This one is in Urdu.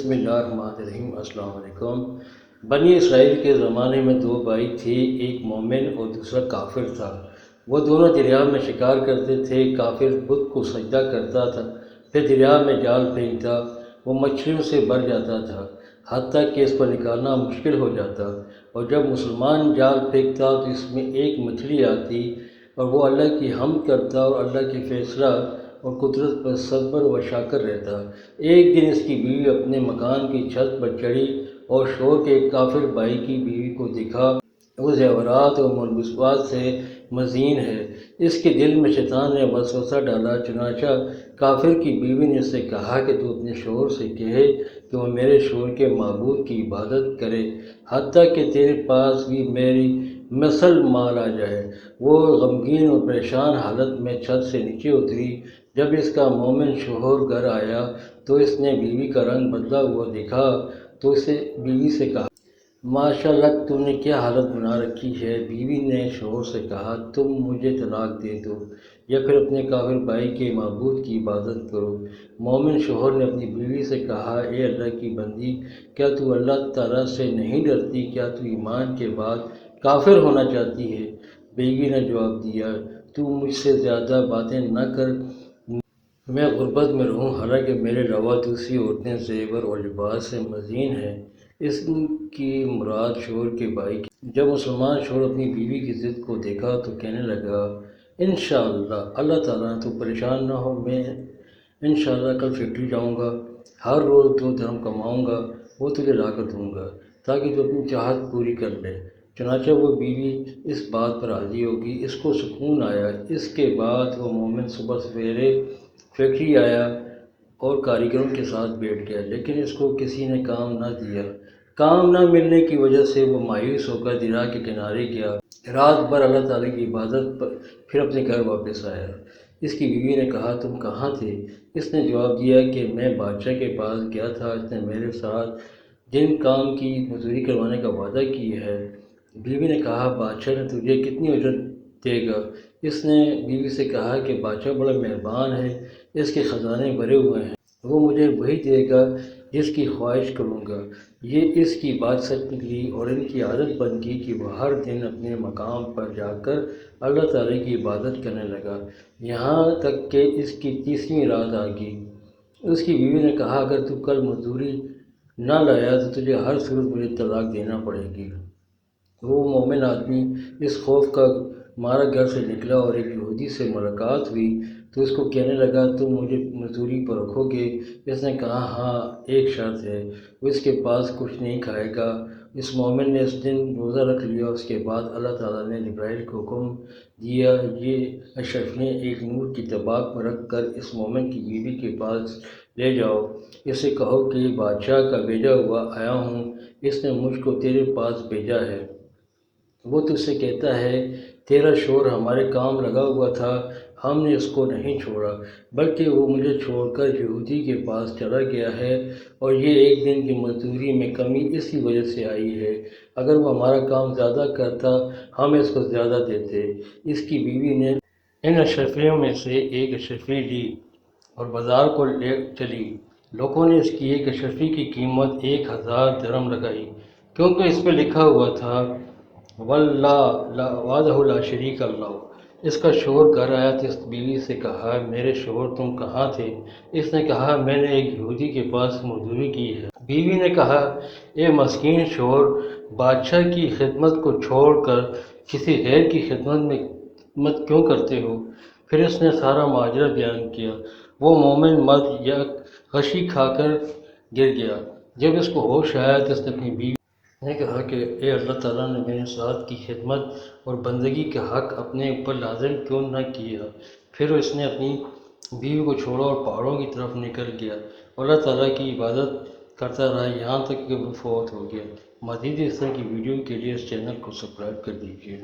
بسم اللہ الرحمن الرحیم۔ السلام علیکم۔ بنی اسرائیل کے زمانے میں دو بھائی تھے، ایک مومن اور دوسرا کافر تھا۔ وہ دونوں دریا میں شکار کرتے تھے۔ کافر بت کو سجدہ کرتا تھا، پھر دریا میں جال پھینکتا، وہ مچھلیوں سے بھر جاتا تھا، حتیٰ کہ اس کو نکالنا مشکل ہو جاتا، اور جب مسلمان جال پھینکتا تو اس میں ایک مچھلی آتی اور وہ اللہ کی حمد کرتا اور اللہ کے فیصلہ اور قدرت پر صبر و شاکر رہتا۔ ایک دن اس کی بیوی اپنے مکان کی چھت پر چڑھی اور شور کے کافر بھائی کی بیوی کو دیکھا۔ وہ زیورات اور ملبوسات سے مزین ہے۔ اس کے دل میں شیطان نے وسوسہ ڈالا، چنانچہ کافر کی بیوی نے اس سے کہا کہ تو اپنے شوہر سے کہے کہ وہ میرے شوہر کے معبود کی عبادت کرے، حتیٰ کہ تیرے پاس بھی میری مثل مال آ جائے۔ وہ غمگین اور پریشان حالت میں چھت سے نیچے اتری۔ جب اس کا مومن شوہر گھر آیا تو اس نے بیوی کا رنگ بدلا ہوا دیکھا تو اسے بیوی سے کہا، ماشاء اللہ، تم نے کیا حالت بنا رکھی ہے۔ بیوی نے شوہر سے کہا، تم مجھے طلاق دے دو یا پھر اپنے کافر بھائی کے معبود کی عبادت کرو۔ مومن شوہر نے اپنی بیوی سے کہا، اے اللہ کی بندی، کیا تو اللہ تعالیٰ سے نہیں ڈرتی؟ کیا تو ایمان کے بعد کافر ہونا چاہتی ہے؟ بیوی نے جواب دیا، تو مجھ سے زیادہ باتیں نہ کر، میں غربت میں رہوں، حالانکہ میرے علاوہ دوسری عورتیں زیور اور لباس سے مزین ہیں۔ اس کی مراد شوہر کے بھائی کی۔ جب مسلمان شوہر اپنی بیوی کی ضد کو دیکھا تو کہنے لگا، انشاءاللہ اللہ تعالیٰ تو پریشان نہ ہو، میں انشاءاللہ کل فیکٹری جاؤں گا، ہر روز 2 درہم کماؤں گا، وہ تجھے لا کر دوں گا تاکہ تو اپنی چاہت پوری کر لے۔ چنانچہ وہ بیوی اس بات پر راضی ہوگی، اس کو سکون آیا۔ اس کے بعد وہ مومن صبح سویرے فیکٹری آیا اور کاریگروں کے ساتھ بیٹھ گیا، لیکن اس کو کسی نے کام نہ دیا۔ کام نہ ملنے کی وجہ سے وہ مایوس ہو کر دریا کے کنارے گیا۔ رات بھر اللہ تعالیٰ کی عبادت پر پھر اپنے گھر واپس آیا۔ اس کی بیوی نے کہا، تم کہاں تھے؟ اس نے جواب دیا کہ میں بادشاہ کے پاس گیا تھا، اس نے میرے ساتھ جن کام کی مزدوری کروانے کا وعدہ کیا ہے۔ بیوی نے کہا، بادشاہ نے تجھے کتنی اجرت دے گا؟ اس نے بیوی سے کہا کہ بادشاہ بڑا مہربان ہے، اس کے خزانے بھرے ہوئے ہیں، وہ مجھے وہی دے گا جس کی خواہش کروں گا۔ یہ اس کی بات سچ نکلی اور ان کی عادت بن گئی کہ وہ ہر دن اپنے مقام پر جا کر اللہ تعالیٰ کی عبادت کرنے لگا، یہاں تک کہ اس کی 30ویں رات آ گئی۔ اس کی بیوی نے کہا، اگر تو کل مزدوری نہ لایا تو تجھے ہر صورت مجھے طلاق دینا پڑے گی۔ وہ مومن آدمی اس خوف کا مارا گھر سے نکلا اور ایک یہودی سے ملاقات ہوئی تو اس کو کہنے لگا، تم مجھے مزدوری پر رکھو گے؟ اس نے کہا، ہاں، ایک شرط ہے، وہ اس کے پاس کچھ نہیں کھائے گا۔ اس مومن نے اس دن روزہ رکھ لیا۔ اس کے بعد اللہ تعالیٰ نے جبرائیل کو حکم دیا، یہ اشرفیاں ایک نور کی طباق میں رکھ کر اس مومن کی بیوی کے پاس لے جاؤ، اسے کہو کہ بادشاہ کا بھیجا ہوا آیا ہوں، اس نے مجھ کو تیرے پاس بھیجا ہے۔ وہ تجھ سے کہتا ہے، تیرا شوہر ہمارے کام لگا ہوا تھا، ہم نے اس کو نہیں چھوڑا، بلکہ وہ مجھے چھوڑ کر یہودی کے پاس چلا گیا ہے، اور یہ ایک دن کی مزدوری میں کمی اسی وجہ سے آئی ہے۔ اگر وہ ہمارا کام زیادہ کرتا ہم اس کو زیادہ دیتے۔ اس کی بیوی نے ان اشرفیوں میں سے ایک اشرفی لی اور بازار کو لے چلی۔ لوگوں نے اس کی ایک اشرفی کی قیمت 1000 درہم لگائی، کیونکہ اس پہ لکھا ہوا تھا، واللہ وحدہ لا شریک لہ۔ اس کا شوہر گھر آیا تو اس بیوی سے کہا، میرے شوہر تم کہاں تھے؟ اس نے کہا، میں نے ایک یہودی کے پاس مزدوری کی ہے۔ بیوی نے کہا، اے مسکین شوہر، بادشاہ کی خدمت کو چھوڑ کر کسی غیر کی خدمت کیوں کرتے ہو؟ پھر اس نے سارا ماجرا بیان کیا۔ وہ مومن مرد یک غشی کھا کر گر گیا۔ جب اس کو ہوش آیا تو اس نے اپنی بیوی نے کہا کہ اے اللہ تعالیٰ نے میرے ساتھ کی خدمت اور بندگی کا حق اپنے اوپر لازم کیوں نہ کیا؟ پھر اس نے اپنی بیوی کو چھوڑا اور پہاڑوں کی طرف نکل گیا اور اللہ تعالیٰ کی عبادت کرتا رہا یہاں تک کہ وہ فوت ہو گیا۔ مزید اس طرح کی ویڈیو کے لیے اس چینل کو سبسکرائب کر دیجیے۔